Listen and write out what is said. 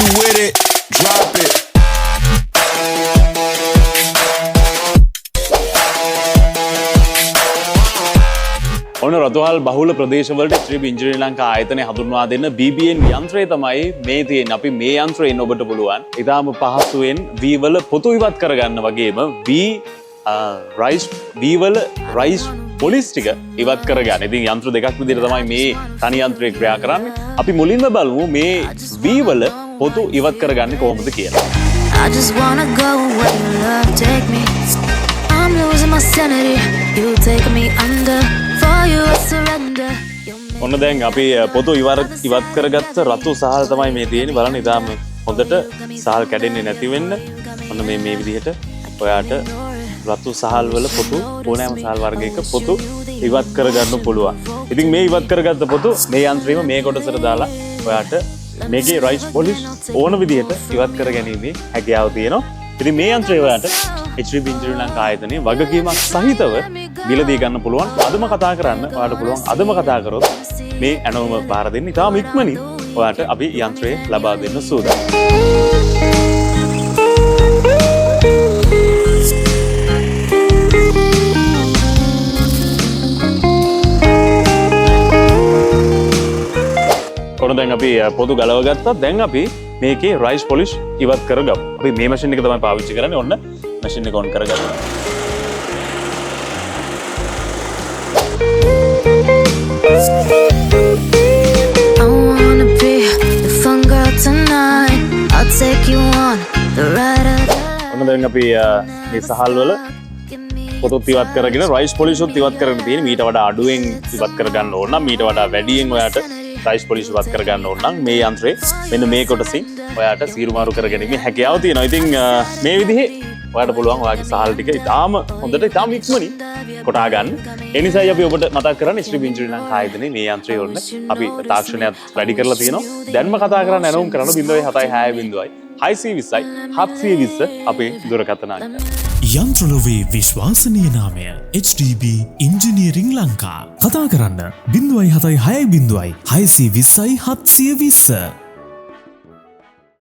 you with it, drop it. ඔන්න රතුහල් බහුල ප්‍රදේශවලට ශ්‍රී ඉන්ජිනේරින් ලංකා ආයතනය හඳුන්වා දෙන්න BBN යන්ත්‍රය තමයි මේ තියෙන. අපි මේ යන්ත්‍රයෙන් ඔබට පුළුවන් ඉතාම පහසුවෙන් V වල පොතු ඉවත් කරගන්න වගේම V වල රයිස් පොලිස් ටික ඉවත් කරගන්න. ඉතින් යන්ත්‍ර දෙකක් විදිහට තමයි මේ තනි යන්ත්‍රය ක්‍රියා කරන්නේ. අපි මුලින්ම බලමු මේ V වල පොතු ඉවත් කරගන්නේ කොහොමද කියලා. I just wanna go where your love take me. I'm losing my sanity. You take me under. For you I surrender. ඔන්න දැන් අපි පොතු ඉවත් කරගත්ත රතු සහල් තමයි මේ තියෙන්නේ. බලන්න ඉතාලම හොඳට සහල් කැඩෙන්නේ නැති වෙන්න. ඔන්න මේ විදිහට ඔයාට රතු සහල් වල පොතු ඕනෑම සහල් වර්ගයක පොතු ඉවත් කරගන්න පුළුවන්. ඉතින් මේ ඉවත් කරගත්ත පොතු මේ යන්ත්‍රයේම මේ කොටසට දාලා ඔයාට මේකේ රයිස් පොලිෂ් ඕන විදිහට ඉවත් කර ගැනීමේ හැකියාව තියෙනවා. ඉතින් මේ යන්ත්‍රය ඔයාට HDB ඉන්ජිනේරින් ලංකා ආයතනයේ වගකීමක් සහිතව මිලදී ගන්න පුළුවන්. අදම කතා කරන්න ඔයාලට පුළුවන්. අදම කතා කරොත් මේ ඇනවුම බාර දෙන්න ඉතාම ඉක්මනින් ඔයාලට අපි යන්ත්‍රය ලබා දෙන්න සූදානම්. ඔන්න දැන් අපි පොතු ගලව ගත්තා. දැන් අපි මේකේ රයිස් පොලිෂ් ඉවත් කරගමු. අපි මේ මැෂින් එක තමයි පාවිච්චි කරන්නේ. ඔන්න මැෂින් එක ඔන් කරගත්තා. I wanna be the fun girl tonight. I'll take you on the ride of the life. ඔන්න දැන් අපි මේ සහල් වල පොතුත් ඉවත් කරගෙන රයිස් පොලිෂුත් ඉවත් කරගෙන තියෙන්නේ. මීට වඩා අඩුවෙන් ඉවත් කරගන්න ඕන නම් මීට වඩා වැඩියෙන් ඔයාට රයිස් පොලිෂ් ඉවත් කරගන්න ඕන නම් මේ යන්ත්‍රේ මෙන්න මේ කොටසින් ඔයාට සීරුමාරු කරගැනීමේ හැකියාව තියෙනවා. ඉතින් මේ විදිහේ ඔයාට පුළුවන් ඔයාගේ සහල් ටික ඉතාම හොඳට ඉතාම ඉක්මනින් කොටා ගන්න. ඒ නිසායි අපි ඔබට මතක් කරන්නේ ශ්‍රී ඉන්ජිනේරින් ලංකා ආයතනයේ මේ යන්ත්‍රය වල අපි තාක්ෂණයත් වැඩි කරලා තියෙනවා. දැන්ම කතා කරන්න ඇනවුම් කරන 076 620 720 අපේ දුරකථන අංකය. යන්ත්‍රලොවේ විශ්වාසනීය නාමය HDB ඉන්ජිනේරින් ලංකා. කතා කරන්න 076 620 720